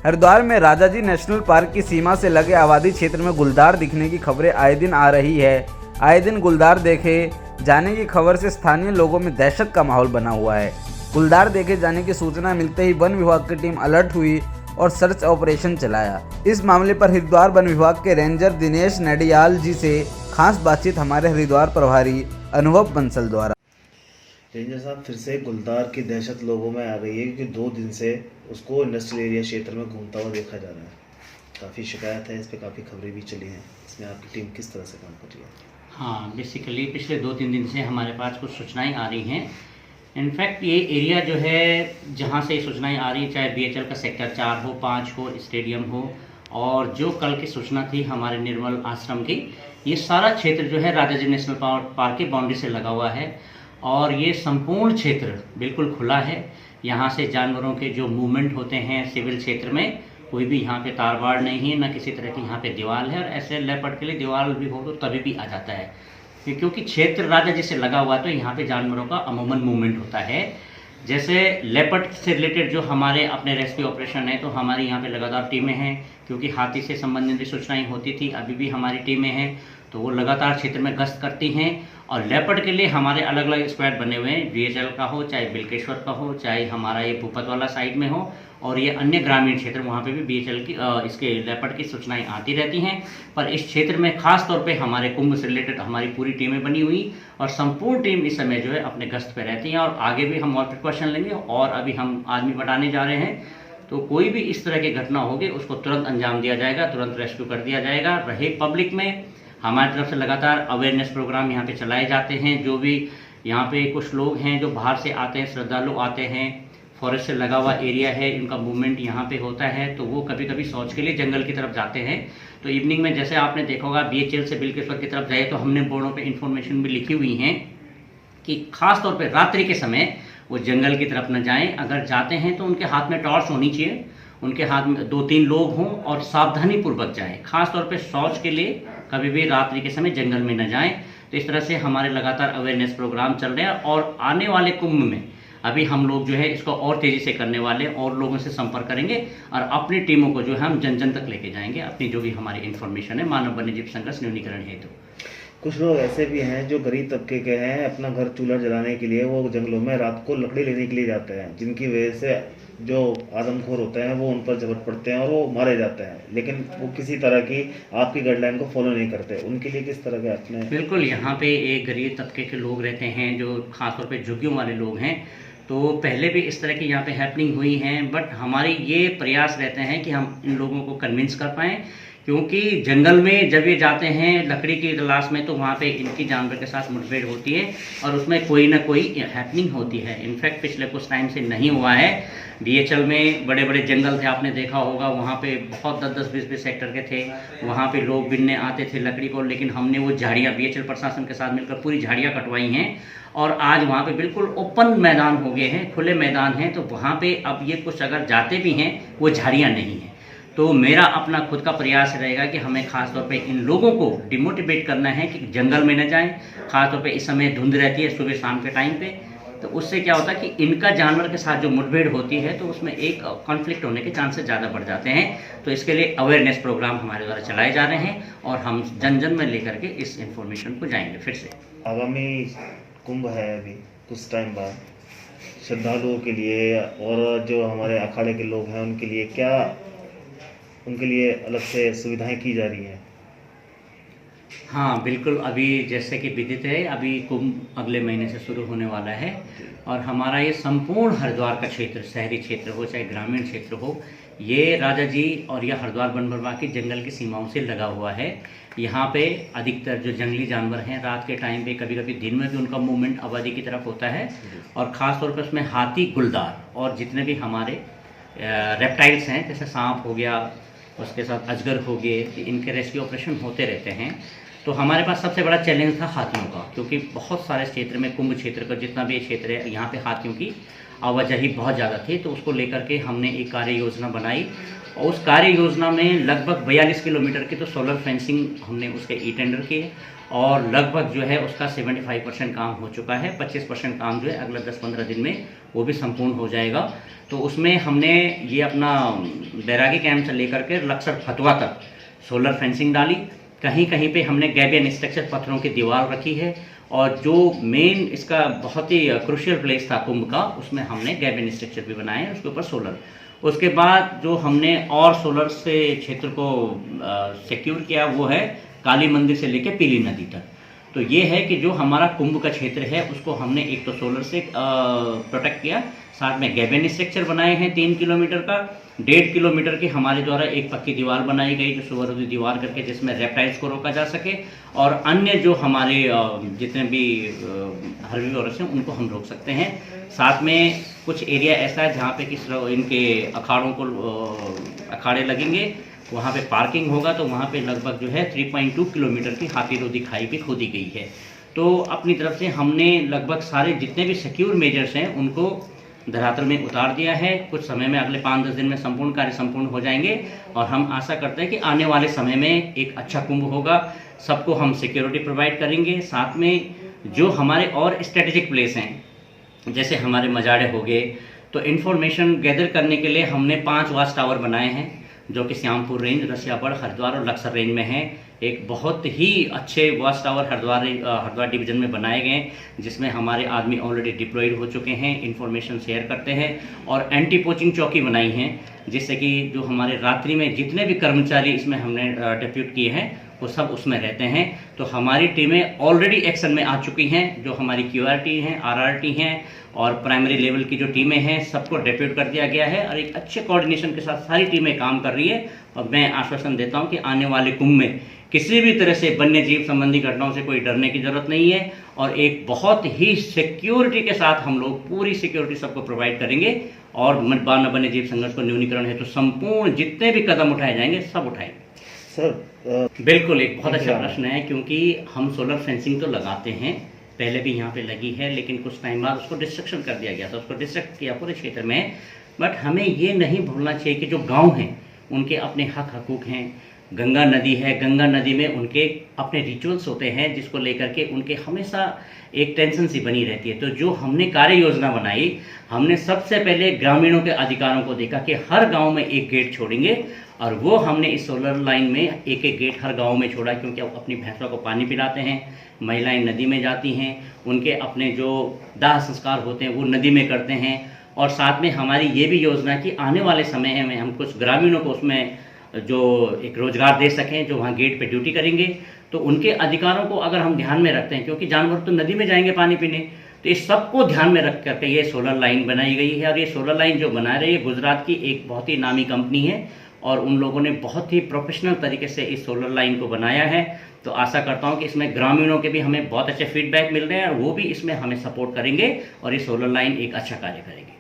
हरिद्वार में Rajaji national park की सीमा से लगे आबादी क्षेत्र में गुलदार दिखने की खबरें आए दिन आ रही है। आए दिन गुलदार देखे जाने की खबर से स्थानीय लोगों में दहशत का माहौल बना हुआ है। गुलदार देखे जाने की सूचना मिलते ही वन विभाग की टीम अलर्ट हुई और सर्च ऑपरेशन चलाया। इस मामले पर हरिद्वार वन विभाग के रेंजर दिनेश नडियाल जी से खास बातचीत हमारे हरिद्वार प्रभारी अनुभव बंसल द्वारा। रेंजर साहब, फिर से गुलदार की दहशत लोगों में आ गई है क्योंकि 2 दिन से उसको इंडस्ट्रियल एरिया क्षेत्र में घूमता हुआ देखा जा रहा है। काफ़ी शिकायत है, इस पर काफ़ी खबरें भी चली हैं। इसमें आपकी टीम किस तरह से काम कर रही है? हाँ, बेसिकली पिछले 2-3 दिन से हमारे पास कुछ सूचनाएं आ रही हैं। इनफैक्ट ये एरिया जो है जहाँ से सूचनाएं आ रही है, चाहे BHL का सेक्टर 4 हो, 5 हो, स्टेडियम हो, और जो कल की सूचना थी हमारे निर्मल आश्रम की, ये सारा क्षेत्र जो है राजाजी नेशनल पार्क की बाउंड्री से लगा हुआ है और ये संपूर्ण क्षेत्र बिल्कुल खुला है। यहाँ से जानवरों के जो मूवमेंट होते हैं सिविल क्षेत्र में, कोई भी यहाँ पे तारबाड़ नहीं है, ना किसी तरह की यहाँ पे दीवार है। और ऐसे लेपर्ड के लिए दीवार भी हो तो तभी भी आ जाता है, क्योंकि क्षेत्र राजाजी से लगा हुआ तो यहाँ पे जानवरों का अमूमन मूवमेंट होता है। जैसे लेपर्ड से रिलेटेड जो हमारे अपने रेस्क्यू ऑपरेशन है, तो हमारी यहाँ पे लगातार टीमें हैं, क्योंकि हाथी से संबंधित भी सूचनाएं होती थी, अभी भी हमारी टीमें हैं, तो वो लगातार क्षेत्र में गश्त करती हैं। और लेपर्ड के लिए हमारे अलग अलग स्क्वाड बने हुए हैं, BHL का हो, चाहे बिल्केश्वर का हो, चाहे हमारा ये भूपत वाला साइड में हो, और ये अन्य ग्रामीण क्षेत्र, वहाँ पे भी BHL की इसके लेपर्ड की सूचनाएं आती रहती हैं। पर इस क्षेत्र में खास तौर पे हमारे कुंभ से रिलेटेड हमारी पूरी टीमें बनी हुई और संपूर्ण टीम इस समय जो है अपने गश्त पे रहती हैं। और आगे भी हम और प्रिकॉशन लेंगे और अभी हम आदमी बढ़ाने जा रहे हैं, तो कोई भी इस तरह की घटना होगी उसको तुरंत अंजाम दिया जाएगा, तुरंत रेस्क्यू कर दिया जाएगा। रहे पब्लिक में, हमारी तरफ से लगातार अवेयरनेस प्रोग्राम यहाँ पे चलाए जाते हैं। जो भी यहाँ पे कुछ लोग हैं जो बाहर से आते हैं, श्रद्धालु आते हैं, फॉरेस्ट से लगा हुआ एरिया है, इनका मूवमेंट यहाँ पे होता है, तो वो कभी कभी शौच के लिए जंगल की तरफ जाते हैं। तो इवनिंग में जैसे आपने देखा होगा BHL से बिल्केश्वर की तरफ जाए तो हमने बोर्डों पर इंफॉर्मेशन भी लिखी हुई हैं कि खास तौर पर रात्रि के समय वो जंगल की तरफ न जाएं। अगर जाते हैं तो उनके हाथ में टॉर्च होनी चाहिए, उनके हाथ में 2-3 लोग हों और सावधानी पूर्वक जाएं। खास तौर पे शौच के लिए कभी भी रात्रि के समय जंगल में न जाएं। तो इस तरह से हमारे लगातार अवेयरनेस प्रोग्राम चल रहे हैं और आने वाले कुंभ में अभी हम लोग जो है इसको और तेज़ी से करने वाले, और लोगों से संपर्क करेंगे और अपनी टीमों को जो है हम जन जन तक लेके जाएंगे, अपनी जो भी हमारी इन्फॉर्मेशन है मानव वन्यजीव संघर्ष न्यूनीकरण हेतु। कुछ लोग ऐसे भी हैं जो गरीब तबके के हैं, अपना घर चूल्हा जलाने के लिए वो जंगलों में रात को लकड़ी लेने के लिए जाते हैं, जिनकी वजह से जो आदमखोर होते हैं वो उन पर झपट पड़ते हैं और वो मारे जाते हैं, लेकिन वो किसी तरह की आपकी गाइडलाइन को फॉलो नहीं करते। उनके लिए किस तरह के आपने? बिल्कुल, यहाँ पे एक गरीब तबके के लोग रहते हैं जो खासतौर पे झुग्गियों वाले लोग हैं, तो पहले भी इस तरह की यहाँ पे हैपनिंग हुई हैं। बट हमारी ये प्रयास रहते हैं कि हम इन लोगों को कन्विंस कर पाएँ, क्योंकि जंगल में जब ये जाते हैं लकड़ी की तलाश में, तो वहाँ पे इनकी जानवर के साथ मुठभेड़ होती है और उसमें कोई ना कोई हैपनिंग होती है। इनफैक्ट पिछले कुछ टाइम से नहीं हुआ है। BHL में बड़े बड़े जंगल थे, आपने देखा होगा, वहाँ पे बहुत 10-10, 20-20 हेक्टेयर के थे, वहाँ पे लोग बिनने आते थे लकड़ी को, लेकिन हमने वो झाड़ियाँ BHL प्रशासन के साथ मिलकर पूरी झाड़ियाँ कटवाई हैं और आज वहाँ पे बिल्कुल ओपन मैदान हो गए हैं, खुले मैदान हैं। तो वहाँ पे अब ये कुछ अगर जाते भी हैं वो झाड़ियाँ नहीं हैं। तो मेरा अपना खुद का प्रयास रहेगा कि हमें खास तौर पे इन लोगों को डिमोटिवेट करना है कि जंगल में न जाएं। खास तौर पे इस समय धुंध रहती है सुबह शाम के टाइम पे, तो उससे क्या होता है कि इनका जानवर के साथ जो मुठभेड़ होती है तो उसमें एक कॉन्फ्लिक्ट होने के चांसेस ज़्यादा बढ़ जाते हैं। तो इसके लिए अवेयरनेस प्रोग्राम हमारे द्वारा चलाए जा रहे हैं और हम जन जन में लेकर के इस इन्फॉर्मेशन को जाएंगे। फिर से आगामी कुंभ है अभी कुछ टाइम बाद, श्रद्धालुओं के लिए और जो हमारे अखाड़े के लोग हैं उनके लिए क्या, उनके लिए अलग से सुविधाएं की जा रही हैं? हाँ बिल्कुल, अभी जैसे कि विदित है, अभी कुंभ अगले महीने से शुरू होने वाला है और हमारा ये संपूर्ण हरिद्वार का क्षेत्र, शहरी क्षेत्र हो चाहे ग्रामीण क्षेत्र हो, ये राजाजी और यह हरिद्वार वन विभाग की जंगल की सीमाओं से लगा हुआ है। यहाँ पे अधिकतर जो जंगली जानवर हैं रात के टाइम पे, कभी कभी दिन में भी उनका मूवमेंट आबादी की तरफ होता है और ख़ास तौर पर उसमें हाथी, गुलदार और जितने भी हमारे रेप्टाइल्स हैं, जैसे सांप हो गया, उसके साथ अजगर हो गए, इनके रेस्क्यू ऑपरेशन होते रहते हैं। तो हमारे पास सबसे बड़ा चैलेंज था हाथियों का, क्योंकि बहुत सारे क्षेत्र में, कुंभ क्षेत्र का जितना भी क्षेत्र है, यहाँ पे हाथियों की आवाजाही बहुत ज़्यादा थी। तो उसको लेकर के हमने एक कार्य योजना बनाई और उस कार्य योजना में लगभग 42 किलोमीटर की तो सोलर फेंसिंग हमने उसके ई टेंडर किए और लगभग जो है उसका 75% काम हो चुका है। 25% काम जो है अगले 10-15 दिन में वो भी संपूर्ण हो जाएगा। तो उसमें हमने ये अपना बैरागी कैंप से लेकर के लक्सर फतवा तक सोलर फेंसिंग डाली। कहीं कहीं पे हमने गैबियन स्ट्रक्चर पत्थरों की दीवार रखी है, और जो मेन इसका बहुत ही क्रूशियल प्लेस था कुंभ का, उसमें हमने गैबियन स्ट्रक्चर भी बनाए हैं, उसके ऊपर सोलर। उसके बाद जो हमने और सोलर से क्षेत्र को सिक्योर किया वो है काली मंदिर से लेकर पीली नदी तक। तो ये है कि जो हमारा कुंभ का क्षेत्र है उसको हमने एक तो सोलर से प्रोटेक्ट किया, साथ में गैबियन स्ट्रक्चर बनाए हैं 3 किलोमीटर का। 1.5 किलोमीटर की हमारे द्वारा एक पक्की दीवार बनाई गई जो सुवरोधी दीवार करके, जिसमें रेप्टाइल्स को रोका जा सके, और अन्य जो हमारे जितने भी हर्बीवोरस हैं उनको हम रोक सकते हैं। साथ में कुछ एरिया ऐसा है जहाँ पे किस इनके अखाड़ों को अखाड़े लगेंगे, वहाँ पे पार्किंग होगा, तो वहाँ पे लगभग जो है 3.2 किलोमीटर की हाथीरोधी खाई भी खोदी गई है। तो अपनी तरफ से हमने लगभग सारे जितने भी सिक्योर मेजर्स हैं उनको धरातल में उतार दिया है। कुछ समय में अगले 5-10 दिन में संपूर्ण कार्य संपूर्ण हो जाएंगे, और हम आशा करते हैं कि आने वाले समय में एक अच्छा कुंभ होगा। सबको हम सिक्योरिटी प्रोवाइड करेंगे। साथ में जो हमारे और स्ट्रेटेजिक प्लेस हैं, जैसे हमारे मजाड़े हो गए, तो इन्फॉर्मेशन गैदर करने के लिए हमने 5 वाच टावर बनाए हैं, जो कि श्यामपुर रेंज, रसियापड़, हरिद्वार और लक्सर रेंज में हैं। एक बहुत ही अच्छे वॉच टावर हरिद्वार डिवीजन में बनाए गए हैं, जिसमें हमारे आदमी ऑलरेडी डिप्लॉयड हो चुके हैं, इन्फॉर्मेशन शेयर करते हैं। और एंटी पोचिंग चौकी बनाई हैं, जिससे कि जो हमारे रात्रि में जितने भी कर्मचारी इसमें हमने डिप्यूट किए हैं वो सब उसमें रहते हैं। तो हमारी टीमें ऑलरेडी एक्शन में आ चुकी हैं। जो हमारी QRT हैं, RRT हैं और प्राइमरी लेवल की जो टीमें हैं, सबको डिप्यूट कर दिया गया है, और एक अच्छे कोऑर्डिनेशन के साथ सारी टीमें काम कर रही है। और मैं आश्वासन देता हूं कि आने वाले कुंभ में किसी भी तरह से वन्य जीव संबंधी घटनाओं से कोई डरने की जरूरत नहीं है, और एक बहुत ही सिक्योरिटी के साथ हम लोग पूरी सिक्योरिटी सबको प्रोवाइड करेंगे। और वन्य जीव संघर्ष को न्यूनीकरण है तो संपूर्ण जितने भी कदम उठाए जाएंगे सब उठाएंगे। सर बिल्कुल, एक बहुत अच्छा प्रश्न है, क्योंकि हम सोलर फेंसिंग तो लगाते हैं, पहले भी यहाँ पे लगी है, लेकिन कुछ टाइम बाद उसको डिस्ट्रक्शन कर दिया गया था, उसको डिस्ट्रक्ट किया पूरे क्षेत्र में। बट हमें ये नहीं भूलना चाहिए कि जो गांव हैं उनके अपने हक हकूक हैं। गंगा नदी है, गंगा नदी में उनके अपने रिचुअल्स होते हैं, जिसको लेकर के उनके हमेशा एक टेंशन सी बनी रहती है। तो जो हमने कार्य योजना बनाई, हमने सबसे पहले ग्रामीणों के अधिकारों को देखा कि हर गांव में एक गेट छोड़ेंगे, और वो हमने इस सोलर लाइन में एक एक गेट हर गांव में छोड़ा, क्योंकि वो अपनी भैंसों को पानी पिलाते हैं, महिलाएं नदी में जाती हैं, उनके अपने जो दाह संस्कार होते हैं वो नदी में करते हैं। और साथ में हमारी ये भी योजना कि आने वाले समय में हम कुछ ग्रामीणों को उसमें जो एक रोजगार दे सकें, जो वहाँ गेट पे ड्यूटी करेंगे। तो उनके अधिकारों को अगर हम ध्यान में रखते हैं, क्योंकि जानवर तो नदी में जाएंगे पानी पीने, तो इस सबको ध्यान में रख करके ये सोलर लाइन बनाई गई है। और ये सोलर लाइन जो बना रही है गुजरात की एक बहुत ही नामी कंपनी है, और उन लोगों ने बहुत ही प्रोफेशनल तरीके से इस सोलर लाइन को बनाया है। तो आशा करता हूं कि इसमें ग्रामीणों के भी हमें बहुत अच्छे फीडबैक मिल रहे हैं, और वो भी इसमें हमें सपोर्ट करेंगे, और ये सोलर लाइन एक अच्छा कार्य करेगी।